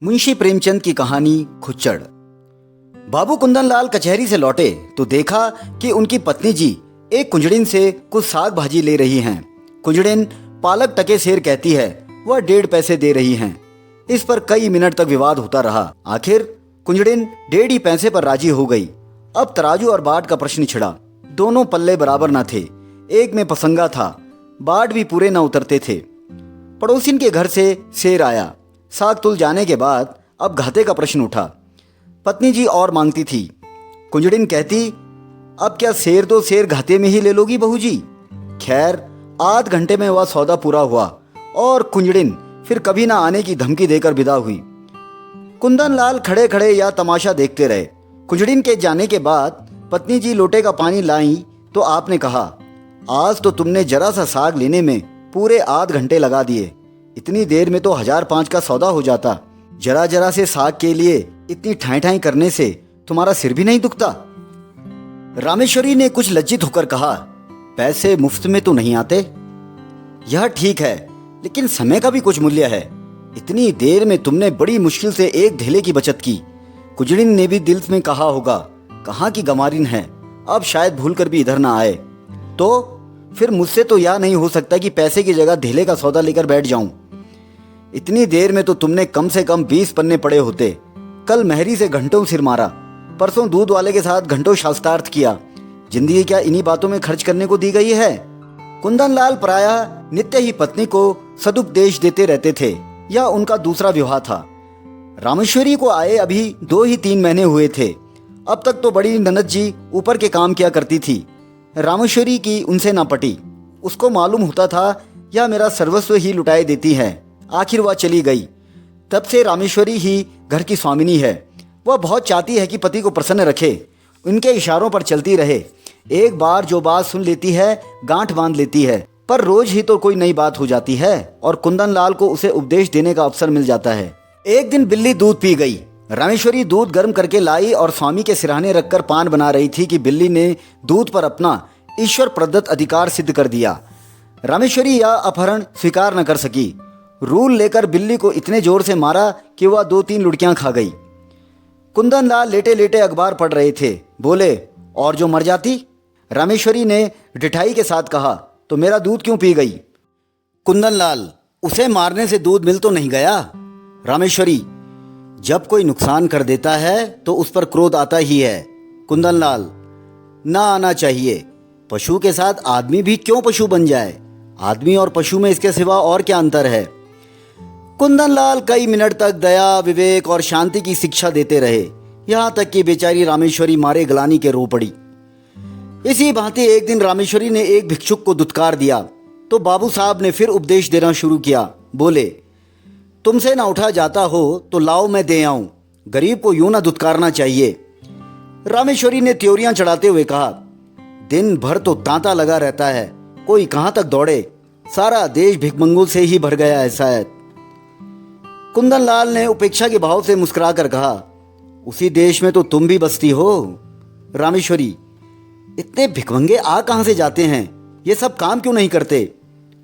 मुंशी प्रेमचंद की कहानी खुच्चड़। बाबू कुंदनलाल कचहरी से लौटे तो देखा कि उनकी पत्नी जी एक कुंजड़िन से कुछ साग भाजी ले रही हैं। कुंजड़िन पालक टके सेर कहती है, वह 1.5 पैसे दे रही हैं। इस पर कई मिनट तक विवाद होता रहा। आखिर कुंजड़िन 1.5 ही पैसे पर राजी हो गई। अब तराजू और बाट का प्रश्न छिड़ा। दोनों पल्ले बराबर न थे। एक में पसंगा था, बाट भी पूरे न उतरते थे। पड़ोसिन के घर से शेर आया। साग तुल जाने के बाद अब घाटे का प्रश्न उठा। पत्नी जी और मांगती थी। कुंजड़िन कहती, अब क्या शेर तो शेर घाटे में ही ले लोगी बहू जी। खैर आध घंटे में वह सौदा पूरा हुआ और कुंजड़िन फिर कभी ना आने की धमकी देकर विदा हुई। कुंदनलाल खड़े खड़े या तमाशा देखते रहे। कुंजड़िन के जाने के बाद पत्नी जी लोटे का पानी लाई तो आपने कहा, आज तो तुमने जरा सा साग लेने में पूरे आध घंटे लगा दिए। इतनी देर में तो 1005 का सौदा हो जाता। जरा जरा से साग के लिए इतनी ठाई ठाई करने से तुम्हारा सिर भी नहीं दुखता। रामेश्वरी ने कुछ लज्जित होकर कहा, पैसे मुफ्त में तो नहीं आते। यह ठीक है, लेकिन समय का भी कुछ मूल्य है। इतनी देर में तुमने बड़ी मुश्किल से एक ढेले की बचत की। कुंजड़िन ने भी दिल में कहा होगा, कहाँ की गंवारिन है, अब शायद भूल कर भी इधर ना आए। तो फिर मुझसे तो यह नहीं हो सकता कि पैसे की जगह ढेले का सौदा लेकर बैठ जाऊं। इतनी देर में तो तुमने कम से कम 20 पन्ने पड़े होते। कल मेहरी से घंटों सिर मारा, परसों दूध वाले के साथ घंटों शास्त्रार्थ किया। जिंदगी क्या इन्हीं बातों में खर्च करने को दी गई है। कुंदनलाल प्रायः नित्य ही पत्नी को सदुपदेश देते रहते थे। यह उनका दूसरा विवाह था। रामेश्वरी को आए अभी 2 ही 3 महीने हुए थे। अब तक तो बड़ी ननद जी ऊपर के काम किया करती थी। रामेश्वरी की उनसे ना पटी। उसको मालूम होता था यह मेरा सर्वस्व ही लुटाए देती है। आखिर वह चली गई। तब से रामेश्वरी ही घर की स्वामिनी है। वह बहुत चाहती है कि पति को प्रसन्न रखे, उनके इशारों पर चलती रहे। एक बार जो बात सुन लेती है गांठ बांध लेती है, पर रोज ही तो कोई नई बात हो जाती है और कुंदनलाल को उसे उपदेश देने का अवसर मिल जाता है। एक दिन बिल्ली दूध पी गई। रामेश्वरी दूध गर्म करके लाई और स्वामी के सिरहाने रखकर पान बना रही थी कि बिल्ली ने दूध पर अपना ईश्वर प्रदत्त अधिकार सिद्ध कर दिया। रामेश्वरी यह अपहरण स्वीकार न कर सकी। रूल लेकर बिल्ली को इतने जोर से मारा कि वह 2-3 लुढ़कियां खा गई। कुंदनलाल लेटे लेटे अखबार पढ़ रहे थे। बोले, और जो मर जाती। रामेश्वरी ने ढिठाई के साथ कहा, तो मेरा दूध क्यों पी गई। कुंदनलाल, उसे मारने से दूध मिल तो नहीं गया। रामेश्वरी, जब कोई नुकसान कर देता है तो उस पर क्रोध आता ही है। कुंदनलाल, ना आना चाहिए। पशु के साथ आदमी भी क्यों पशु बन जाए। आदमी और पशु में इसके सिवा और क्या अंतर है। कुंदनलाल कई मिनट तक दया, विवेक और शांति की शिक्षा देते रहे, यहां तक कि बेचारी रामेश्वरी मारे गलानी के रो पड़ी। इसी भांति एक दिन रामेश्वरी ने एक भिक्षुक को दुत्कार दिया तो बाबू साहब ने फिर उपदेश देना शुरू किया। बोले, तुमसे ना उठा जाता हो तो लाओ मैं दे आऊं। गरीब को यूं ना दुत्कारना चाहिए। रामेश्वरी ने त्योरियां चढ़ाते हुए कहा, दिन भर तो तांता लगा रहता है, कोई कहां तक दौड़े। सारा देश भिखमंगों से ही भर गया है शायद। कुंदनलाल ने उपेक्षा के भाव से मुस्कुरा कर कहा, उसी देश में तो तुम भी बसती हो। रामेश्वरी, इतने भिखमंगे आ कहां से जाते हैं। ये सब काम क्यों नहीं करते।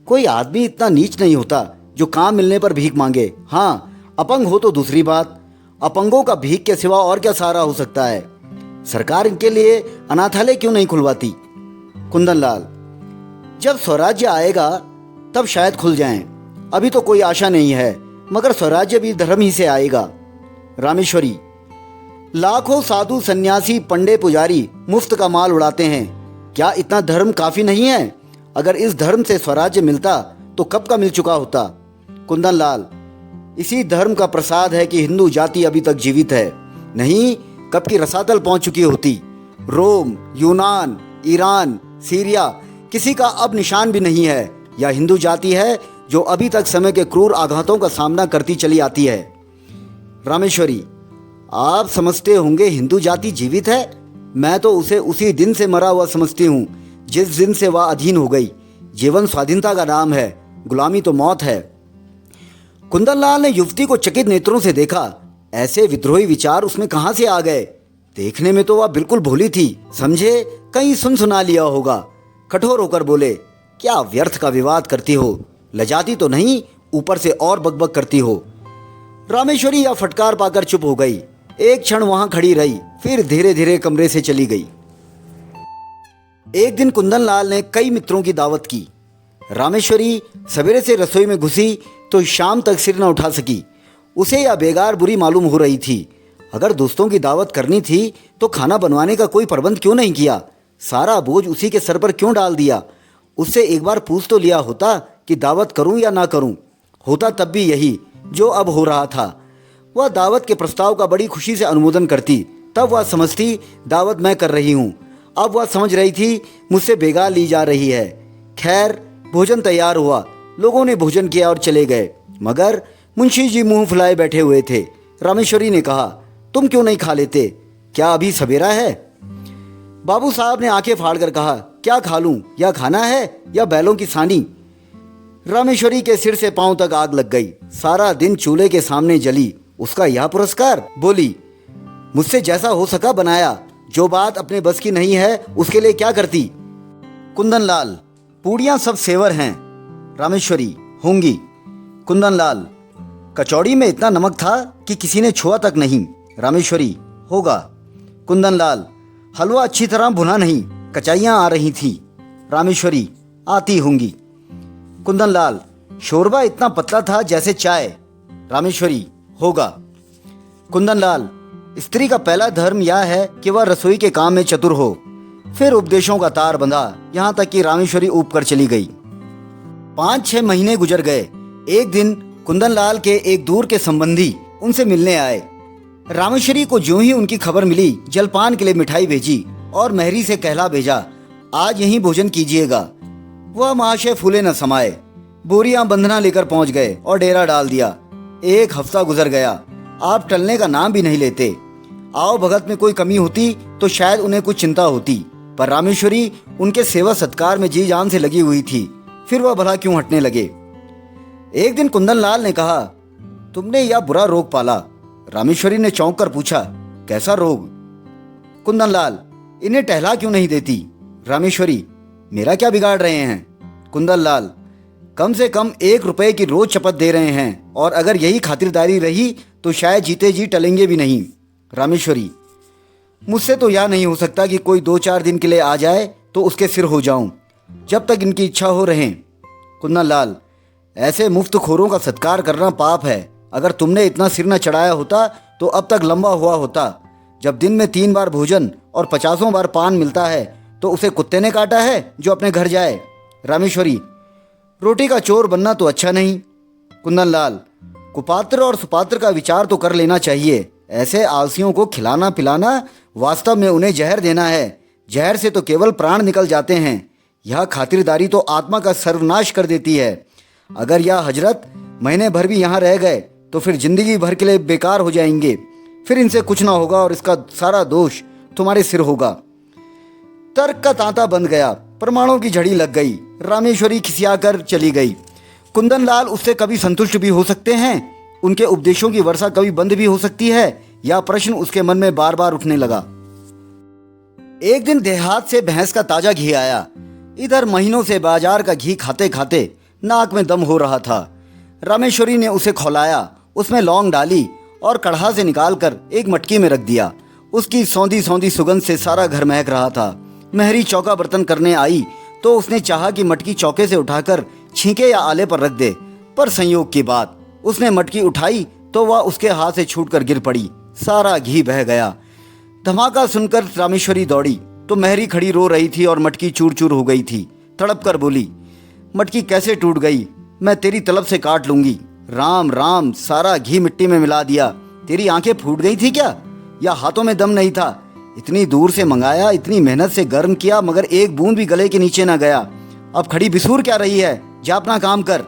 कोई आदमी इतना नीच नहीं होता जो काम मिलने पर भीख मांगे। हाँ, अपंग हो तो दूसरी बात। अपंगों का भीख के सिवा और क्या सहारा हो सकता है। सरकार इनके लिए अनाथालय क्यों नहीं खुलवाती। कुंदनलाल, जब स्वराज्य आएगा तब शायद खुल जाएं। अभी तो कोई आशा नहीं है, मगर स्वराज्य भी धर्म ही से आएगा। रामेश्वरी, लाखों साधु सन्यासी पंडे पुजारी मुफ्त का माल उड़ाते हैं, क्या इतना धर्म काफी नहीं है। अगर इस धर्म से स्वराज्य मिलता तो कब का मिल चुका होता। कुंदनलाल, इसी धर्म का प्रसाद है कि हिंदू जाति अभी तक जीवित है, नहीं कब की रसातल पहुंच चुकी होती। रोम, यूनान, ईरान, सीरिया, किसी का अब निशान भी नहीं है। यह हिंदू जाति है जो अभी तक समय के क्रूर आघातों का सामना करती चली आती है। रामेश्वरी, आप समझते होंगे हिंदू जाति जीवित है। मैं तो उसे उसी दिन से मरा हुआ समझती हूँ जिस दिन से वह अधीन हो गई। जीवन स्वाधीनता का नाम है, गुलामी तो मौत है। कुंदनलाल ने युवती को चकित नेत्रों से देखा। ऐसे विद्रोही विचार उसमें कहां से आ गए। देखने में तो वह बिल्कुल भोली थी, समझे कहीं सुन सुना लिया होगा। कठोर होकर बोले, क्या व्यर्थ का विवाद करती हो। लजाती तो नहीं, ऊपर से और बकबक करती हो। रामेश्वरी यह फटकार पाकर चुप हो गई। एक क्षण वहां खड़ी रही, फिर धीरे धीरे कमरे से चली गई। एक दिन कुंदन लाल ने कई मित्रों की दावत की। रामेश्वरी सवेरे से रसोई में घुसी तो शाम तक सिर न उठा सकी। उसे यह बेगार बुरी मालूम हो रही थी। अगर दोस्तों की दावत करनी थी तो खाना बनवाने का कोई प्रबंध क्यों नहीं किया? सारा बोझ उसी के सर पर क्यों डाल दिया? उससे एक बार पूछ तो लिया होता कि दावत करूं या ना करूं। होता तब भी यही जो अब हो रहा था। वह दावत के प्रस्ताव का बड़ी खुशी से अनुमोदन करती, तब वह समझती दावत मैं कर रही हूं। अब वह समझ रही थी मुझसे बेगार ली जा रही है। खैर, भोजन तैयार हुआ। लोगों ने भोजन किया और चले गए, मगर मुंशी जी मुंह फुलाए बैठे हुए थे। रामेश्वरी ने कहा, तुम क्यों नहीं खा लेते? क्या अभी सवेरा है? बाबू साहब ने आंखें फाड़कर कहा, क्या खा लूं? या खाना है या बैलों की सानी? रामेश्वरी के सिर से पांव तक आग लग गई। सारा दिन चूल्हे के सामने जली, उसका यह पुरस्कार? बोली, मुझसे जैसा हो सका बनाया। जो बात अपने बस की नहीं है उसके लिए क्या करती? कुंदन लाल, पूड़ियां सब सेवर हैं। रामेश्वरी, होंगी। कुंदन लाल, कचौड़ी में इतना नमक था कि किसी ने छुआ तक नहीं। रामेश्वरी, होगा। कुंदन लाल, हलवा अच्छी तरह भुना नहीं, कचाइयाँ आ रही थी। रामेश्वरी, आती होंगी। कुंदन लाल, शोरबा इतना पतला था जैसे चाय। रामेश्वरी, होगा। कुंदन लाल, स्त्री का पहला धर्म यह है कि वह रसोई के काम में चतुर हो। फिर उपदेशों का तार बंधा, यहाँ तक कि रामेश्वरी ऊब कर चली गई। 5-6 महीने गुजर गए। एक दिन कुंदन लाल के एक दूर के संबंधी उनसे मिलने आए। रामेश्वरी को ज्यों ही उनकी खबर मिली, जलपान के लिए मिठाई भेजी और मेहरी से कहला भेजा, आज यहीं भोजन कीजिएगा। वह महाशय फूले न समाये, बोरियां बंधना लेकर पहुंच गए और डेरा डाल दिया। 1 हफ्ता गुजर गया, आप टलने का नाम भी नहीं लेते। आओ भगत में कोई कमी होती तो शायद उन्हें कुछ चिंता होती, पर रामेश्वरी उनके सेवा सत्कार में जी जान से लगी हुई थी। फिर वह भला क्यों हटने लगे? एक दिन कुंदन लाल ने कहा, तुमने यह बुरा रोग पाला। रामेश्वरी ने चौंक कर पूछा, कैसा रोग? कुंदन लाल, इन्हें टहला क्यों नहीं देती? रामेश्वरी, मेरा क्या बिगाड़ रहे हैं? कुंदन लाल, कम से कम 1 रुपए की रोज चपत दे रहे हैं, और अगर यही खातिरदारी रही तो शायद जीते जी टलेंगे भी नहीं। रामेश्वरी, मुझसे तो यह नहीं हो सकता कि कोई 2-4 दिन के लिए आ जाए तो उसके सिर हो जाऊं, जब तक इनकी इच्छा हो रहें। कुंदन लाल, ऐसे मुफ्त खोरों का सत्कार करना पाप है। अगर तुमने इतना सिर न चढ़ाया होता तो अब तक लंबा हुआ होता। जब दिन में 3 बार भोजन और 50 बार पान मिलता है तो उसे कुत्ते ने काटा है जो अपने घर जाए। रामेश्वरी, रोटी का चोर बनना तो अच्छा नहीं। कुंदन लाल, कुपात्र और सुपात्र का विचार तो कर लेना चाहिए। ऐसे आलसियों को खिलाना पिलाना वास्तव में उन्हें जहर देना है। जहर से तो केवल प्राण निकल जाते हैं। यह खातिरदारी तो आत्मा का सर्वनाश कर देती है। अगर यह हजरत महीने भर भी यहाँ रह गए तो फिर जिंदगी भर के लिए बेकार हो जाएंगे। फिर इनसे कुछ ना होगा और इसका सारा दोष तुम्हारे सिर होगा। तर्क का तांता बंध गया, प्रमाणों की झड़ी लग गई। रामेश्वरी खिसियाकर चली गई। कुंदन लाल उससे कभी संतुष्ट भी हो सकते हैं, उनके उपदेशों की वर्षा कभी बंद भी हो सकती है, यह प्रश्न उसके मन में बार बार उठने लगा। एक दिन देहात से भैंस का ताजा घी आया। इधर महीनों से बाजार का घी खाते खाते नाक में दम हो रहा था। रामेश्वरी ने उसे खौलाया, उसमें लौंग डाली और कढ़ा से निकालकर एक मटकी में रख दिया। उसकी सौंधी सौंधी सुगंध से सारा घर महक रहा था। मेहरी चौका बर्तन करने आई तो उसने चाहा कि मटकी चौके से उठाकर छींके या आले पर रख दे, पर संयोग की बात, उसने मटकी उठाई तो वह उसके हाथ से छूटकर गिर पड़ी। सारा घी बह गया। धमाका सुनकर रामेश्वरी दौड़ी तो मेहरी खड़ी रो रही थी और मटकी चूर चूर हो गई थी। तड़प कर बोली, मटकी कैसे टूट गई? मैं तेरी तलब से काट लूंगी। राम राम, सारा घी मिट्टी में मिला दिया। तेरी आंखें फूट गई थी क्या, या हाथों में दम नहीं था? इतनी दूर से मंगाया, इतनी मेहनत से गर्म किया, मगर एक बूंद भी गले के नीचे ना गया। अब खड़ी बिसूर क्या रही है? जा अपना काम कर।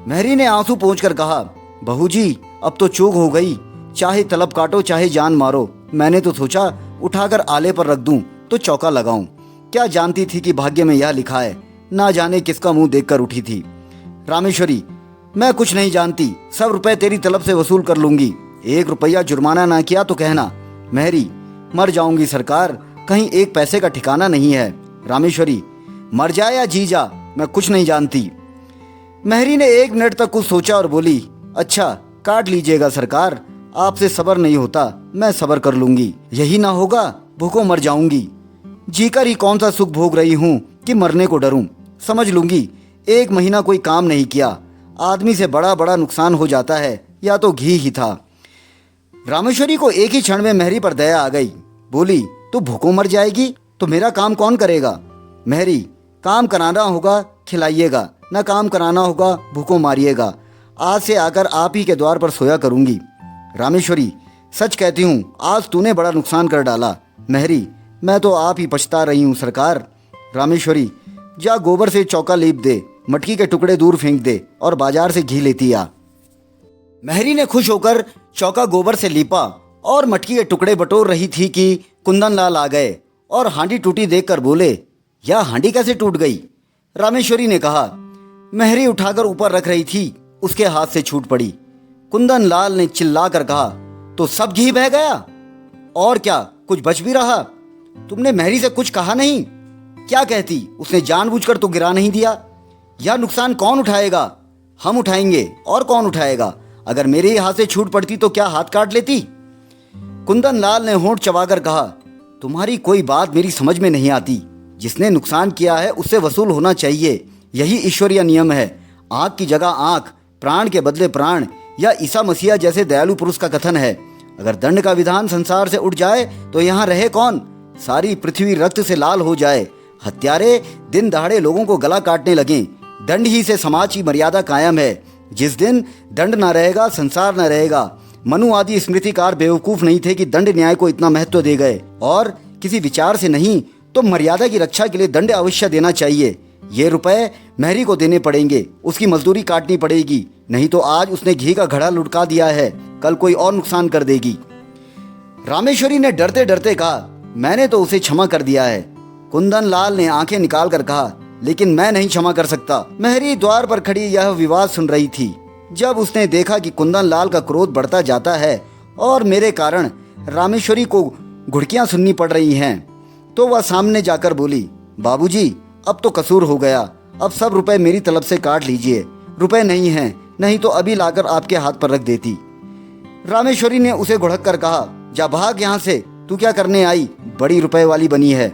मेहरी ने आंसू पोंछकर कहा, बहू जी अब तो चूक हो गई, चाहे तलब काटो चाहे जान मारो। मैंने तो सोचा उठाकर आले पर रख दूं तो चौका लगाऊं। क्या जानती थी कि भाग्य में यह लिखा है। ना जाने किसका मुंह देखकर उठी थी। रामेश्वरी, मैं कुछ नहीं जानती, सब रुपए तेरी तलब से वसूल कर लूंगी। 1 रुपया जुर्माना ना किया तो कहना। मेहरी, मर जाऊंगी सरकार, कहीं 1 पैसे का ठिकाना नहीं है। रामेश्वरी, मर जाए या जी जा, मैं कुछ नहीं जानती। मेहरी ने 1 मिनट तक कुछ सोचा और बोली, अच्छा काट लीजिएगा सरकार, आपसे सब्र नहीं होता, मैं सब्र कर लूंगी। यही ना होगा भूखों मर जाऊंगी। जीकर ही कौन सा सुख भोग रही हूँ कि मरने को डरूं। समझ लूंगी 1 महीना कोई काम नहीं किया, आदमी से बड़ा बड़ा नुकसान हो जाता है, या तो घी ही था। रामेश्वरी को एक ही क्षण में मेहरी पर दया आ गई। बोली, तू भूखों मर जाएगी तो मेरा काम कौन करेगा? मेहरी, काम कराना होगा खिलाइएगा, न काम कराना होगा भूखों मारिएगा। आज से आकर आप ही के द्वार पर सोया करूंगी। रामेश्वरी, सच कहती हूँ आज तूने बड़ा नुकसान कर डाला। मेहरी, मैं तो आप ही पछता रही हूँ सरकार। रामेश्वरी, जा गोबर से चौका लीप दे, मटकी के टुकड़े दूर फेंक दे और बाजार से घी लेती आ। मेहरी ने खुश होकर चौका गोबर से लीपा और मटकी के टुकड़े बटोर रही थी कि कुंदन लाल आ गए और हांडी टूटी देखकर बोले, यह हांडी कैसे टूट गई? रामेश्वरी ने कहा। मेहरी उठाकर ऊपर रख रही थी, उसके हाथ से छूट पड़ी। कुंदन लाल ने चिल्लाकर कहा, तो सब घी बह गया? और क्या कुछ बच भी रहा? तुमने मेहरी से कुछ कहा नहीं? क्या कहती? उसने जानबूझकर तो गिरा नहीं दिया। यह नुकसान कौन उठाएगा? हम उठाएंगे, और कौन उठाएगा? अगर मेरे ही हाथ से छूट पड़ती तो क्या हाथ काट लेती? कुंदन लाल ने होंठ चबाकर कहा, तुम्हारी कोई बात मेरी समझ में नहीं आती। जिसने नुकसान किया है उससे वसूल होना चाहिए, यही ईश्वरीय नियम है। आंख की जगह आंख, प्राण के बदले प्राण, या ईसा मसीहा जैसे दयालु पुरुष का कथन है। अगर दंड का विधान संसार से उठ जाए तो यहाँ रहे कौन? सारी पृथ्वी रक्त से लाल हो जाए, हत्यारे दिन दहाड़े लोगों को गला काटने लगें। दंड ही से समाज की मर्यादा कायम है। जिस दिन दंड ना रहेगा संसार न रहेगा। मनु आदि स्मृतिकार बेवकूफ नहीं थे कि दंड न्याय को इतना महत्व दे गए, और किसी विचार से नहीं तो मर्यादा की रक्षा के लिए दंड अवश्य देना चाहिए। ये रुपए मेहरी को देने पड़ेंगे, उसकी मजदूरी काटनी पड़ेगी, नहीं तो आज उसने घी का घड़ा लुढ़का दिया है, कल कोई और नुकसान कर देगी। रामेश्वरी ने डरते डरते कहा, मैंने तो उसे क्षमा कर दिया है। कुंदन लाल ने आंखें निकाल कर कहा, लेकिन मैं नहीं क्षमा कर सकता। मेहरी द्वार पर खड़ी यह विवाद सुन रही थी। जब उसने देखा कि कुंदन लाल का क्रोध बढ़ता जाता है और मेरे कारण रामेश्वरी को घुड़कियां सुननी पड़ रही हैं, तो वह सामने जाकर बोली, बाबूजी अब तो कसूर हो गया, अब सब रुपए मेरी तरफ से काट लीजिए। रुपए नहीं हैं, नहीं तो अभी लाकर आपके हाथ पर रख देती। रामेश्वरी ने उसे घुड़क कर कहा, जा भाग यहाँ से, तू क्या करने आई? बड़ी रुपए वाली बनी है।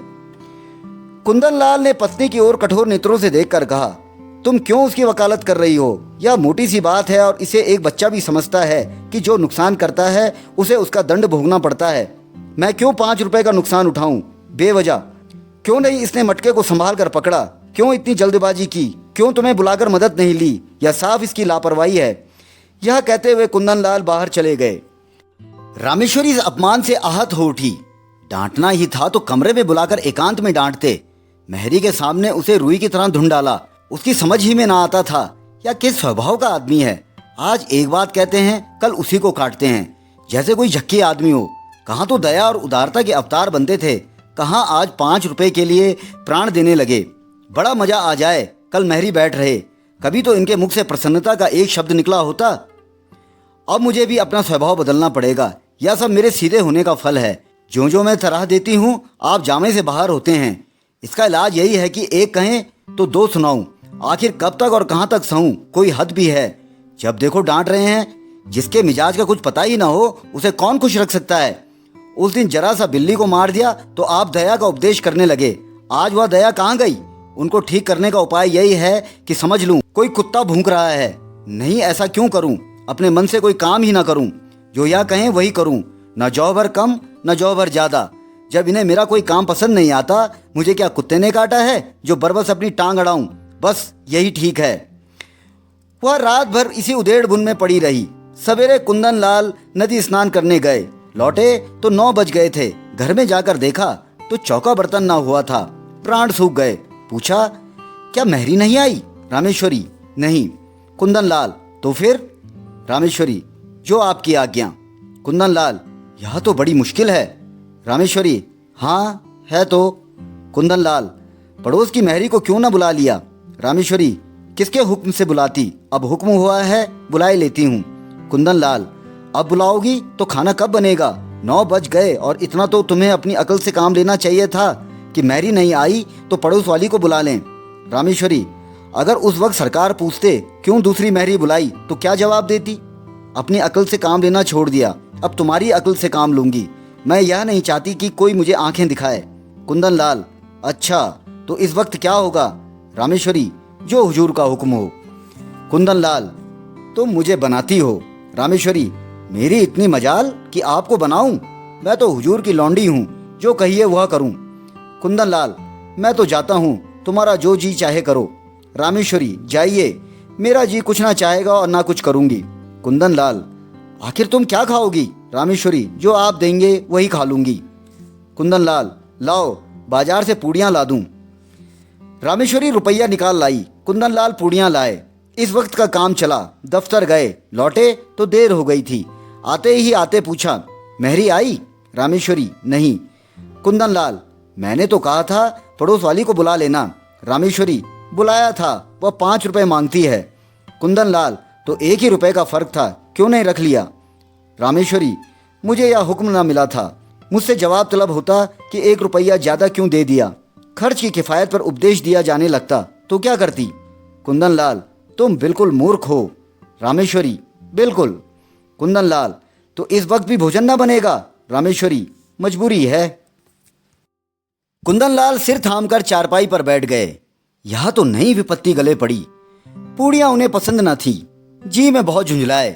कुंदन लाल ने पत्नी की ओर कठोर नेत्रों से देखकर कहा, तुम क्यों उसकी वकालत कर रही हो? यह मोटी सी बात है और इसे एक बच्चा भी समझता है कि जो नुकसान करता है उसे उसका दंड भोगना पड़ता है। मैं क्यों 5 रुपए का नुकसान उठाऊं बेवजह? क्यों नहीं इसने मटके को संभाल कर पकड़ा? क्यों इतनी जल्दबाजी की? क्यों तुम्हें बुलाकर मदद नहीं ली? यह साफ इसकी लापरवाही है। यह कहते हुए कुंदन लाल बाहर चले गए। रामेश्वरी इस अपमान से आहत हो उठी। डांटना ही था तो कमरे में बुलाकर एकांत में डांटते। मेहरी के सामने उसे रुई की तरह धुन डाला। उसकी समझ ही में ना आता था या किस स्वभाव का आदमी है। आज एक बात कहते हैं, कल उसी को काटते हैं, जैसे कोई झक्की आदमी हो। कहाँ तो दया और उदारता के अवतार बनते थे, कहाँ आज 5 रुपए के लिए प्राण देने लगे। बड़ा मजा आ जाए, कल मेहरी बैठ रहे, कभी तो इनके मुख से प्रसन्नता का एक शब्द निकला होता। अब मुझे भी अपना स्वभाव बदलना पड़ेगा, यह सब मेरे सीधे होने का फल है। जो जो मैं तरह देती हूँ आप जामे से बाहर होते हैं। इसका इलाज यही है कि एक कहें तो 2 सुनाऊं। आखिर कब तक और कहाँ तक सहूं? कोई हद भी है। जब देखो डांट रहे हैं। जिसके मिजाज का कुछ पता ही ना हो उसे कौन खुश रख सकता है? उस दिन जरा सा बिल्ली को मार दिया तो आप दया का उपदेश करने लगे। आज वह दया कहाँ गई? उनको ठीक करने का उपाय यही है कि समझ लूं कोई कुत्ता भूंक रहा है। नहीं, ऐसा क्यों करूं? अपने मन से कोई काम ही ना करूं, जो यह कहें वही करूं, न जौ भर कम न जौ भर ज्यादा। जब इन्हें मेरा कोई काम पसंद नहीं आता, मुझे क्या कुत्ते ने काटा है जो बरबस अपनी टांग अड़ाऊं? बस यही ठीक है। वह रात भर इसी उधेड़ बुन में पड़ी रही। सवेरे कुंदन लाल नदी स्नान करने गए। लौटे तो 9 बज गए थे। घर में जाकर देखा तो चौका बर्तन ना हुआ था। प्राण सूख गए। पूछा, क्या मेहरी नहीं आई? रामेश्वरी, नहीं। कुंदन लाल, तो फिर? रामेश्वरी, जो आपकी आज्ञा। कुंदन लाल, यह तो बड़ी मुश्किल है। रामेश्वरी, हाँ है तो। कुंदन लाल, पड़ोस की मेहरी को क्यों ना बुला लिया? रामेश्वरी, किसके हुक्म से बुलाती? अब हुक्म हुआ है, बुला लेती हूँ। कुंदन लाल, अब बुलाओगी तो खाना कब बनेगा? 9 बज गए और इतना तो तुम्हें अपनी अकल से काम लेना चाहिए था कि मेहरी नहीं आई तो पड़ोस वाली को बुला लें। रामेश्वरी, अगर उस वक्त सरकार पूछते क्यों दूसरी मेहरी बुलाई तो क्या जवाब देती? अपनी अकल से काम लेना छोड़ दिया, अब तुम्हारी अकल से काम लूंगी। मैं यह नहीं चाहती कि कोई मुझे आंखें दिखाए। कुंदन लाल, अच्छा तो इस वक्त क्या होगा? रामेश्वरी, जो हुजूर का हुक्म हो। कुंदन लाल, तुम मुझे बनाती हो। रामेश्वरी, मेरी इतनी मजाल कि आपको बनाऊं? मैं तो हुजूर की लौंडी हूं, जो कहिए वह करूं। कुंदन लाल, मैं तो जाता हूं, तुम्हारा जो जी चाहे करो। रामेश्वरी, जाइए, मेरा जी कुछ ना चाहेगा और ना कुछ करूंगी। कुंदन लाल, आखिर तुम क्या खाओगी? रामेश्वरी, जो आप देंगे वही खा लूंगी। कुंदन लाल, लाओ बाजार से पूड़ियाँ ला दूं। रामेश्वरी रुपया निकाल लाई। कुंदन लाल पूड़ियाँ लाए। इस वक्त का काम चला। दफ्तर गए, लौटे तो देर हो गई थी। आते ही आते पूछा, मेहरी आई? रामेश्वरी, नहीं। कुंदन लाल, मैंने तो कहा था पड़ोस वाली को बुला लेना। रामेश्वरी, बुलाया था, वह 5 रुपए मांगती है। कुंदन लाल, तो 1 ही रुपए का फर्क था, क्यों नहीं रख लिया? रामेश्वरी, मुझे यह हुक्म ना मिला था। मुझसे जवाब तलब होता कि 1 रुपया ज़्यादा क्यों दे दिया। खर्च की किफ़ायत पर उपदेश दिया जाने लगता तो क्या करती? कुंदन लाल, तुम बिल्कुल मूर्ख हो। रामेश्वरी, बिल्कुल। कुंदन लाल, तो इस वक्त भी भोजन ना बनेगा? रामेश्वरी, मजबूरी है। कुंदन लाल सिर थामकर चारपाई पर बैठ गए। यह तो नई विपत्ति गले पड़ी। पूड़ियाँ उन्हें पसंद न थी। जी में बहुत झुंझलाए।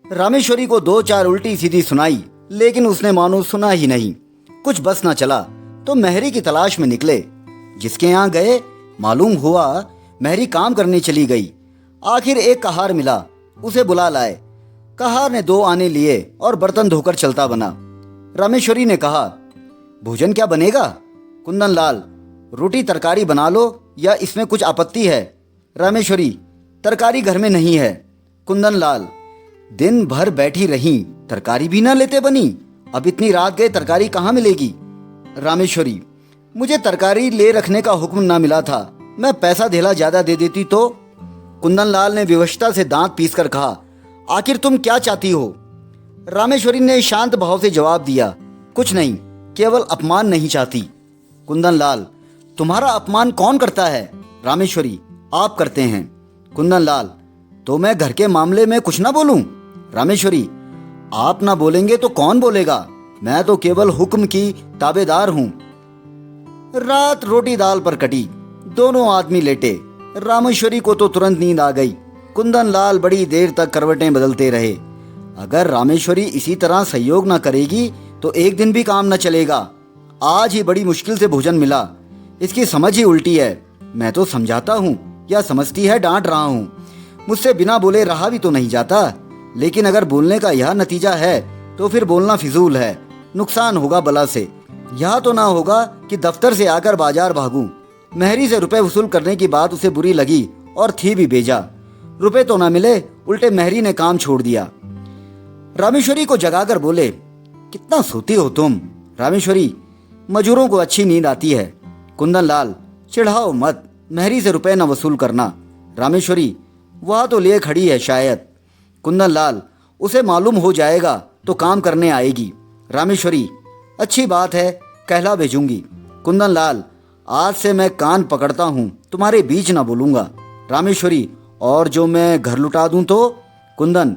रामेश्वरी को 2-4 उल्टी सीधी सुनाई, लेकिन उसने मानो सुना ही नहीं। कुछ बस ना चला तो मेहरी की तलाश में निकले। जिसके यहाँ गए मालूम हुआ मेहरी काम करने चली गई। आखिर एक कहार मिला, उसे बुला लाए। कहार ने 2 आने लिए और बर्तन धोकर चलता बना। रामेश्वरी ने कहा, भोजन क्या बनेगा? कुंदन लाल, रोटी तरकारी बना लो या इसमें कुछ आपत्ति है? रामेश्वरी, तरकारी घर में नहीं है। कुंदन लाल, दिन भर बैठी रही, तरकारी भी ना लेते बनी? अब इतनी रात गए तरकारी कहाँ मिलेगी? रामेश्वरी, मुझे तरकारी ले रखने का हुक्म ना मिला था, मैं पैसा धेला ज्यादा दे देती तो। कुंदन लाल ने विवशता से दांत पीसकर कहा, आखिर तुम क्या चाहती हो? रामेश्वरी ने शांत भाव से जवाब दिया, कुछ नहीं, केवल अपमान नहीं चाहती। कुंदन लाल, तुम्हारा अपमान कौन करता है? रामेश्वरी, आप करते हैं। कुंदन लाल, तो मैं घर के मामले में कुछ ना बोलूं? रामेश्वरी, आप ना बोलेंगे तो कौन बोलेगा? मैं तो केवल हुक्म की ताबेदार हूं। रात रोटी दाल पर कटी। दोनों आदमी लेटे। रामेश्वरी को तो तुरंत नींद आ गई। कुंदन लाल बड़ी देर तक करवटें बदलते रहे। अगर रामेश्वरी इसी तरह सहयोग न करेगी तो एक दिन भी काम न चलेगा। आज ही बड़ी मुश्किल से भोजन मिला, इसकी समझ ही उल्टी है। मैं तो समझाता हूँ या समझती है डांट रहा हूँ। मुझसे बिना बोले रहा भी तो नहीं जाता, लेकिन अगर बोलने का यह नतीजा है तो फिर बोलना फिजूल है, नुकसान होगा बला से। यह तो ना होगा कि दफ्तर से आकर बाजार भागूं। मेहरी से रुपए वसूल करने की बात उसे बुरी लगी और थी भी भेजा। रुपए तो ना मिले, उल्टे मेहरी ने काम छोड़ दिया। रामेश्वरी को जगाकर बोले, कितना सोती हो तुम? रामेश्वरी, मजूरों को अच्छी नींद आती है। कुंदन लाल, चिढ़ाओ मत, मेहरी से रुपए न वसूल करना। रामेश्वरी, वह तो लिए खड़ी है शायद। कुंदन लाल, उसे मालूम हो जाएगा तो काम करने आएगी। रामेश्वरी, अच्छी बात है, कहला भेजूंगी। कुंदन लाल, आज से मैं कान पकड़ता हूँ, तुम्हारे बीच ना बोलूंगा। रामेश्वरी, और जो मैं घर लुटा दूं तो? कुंदन,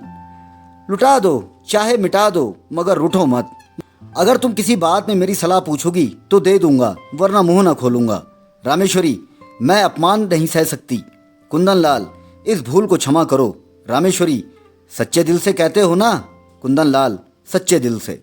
लुटा दो चाहे मिटा दो, मगर रूठो मत। अगर तुम किसी बात में मेरी सलाह पूछोगी तो दे दूंगा, वरना मुंह ना खोलूंगा। रामेश्वरी, मैं अपमान नहीं सह सकती। कुंदन लाल, इस भूल को क्षमा करो। रामेश्वरी, सच्चे दिल से कहते हो ना? कुंदन लाल, सच्चे दिल से।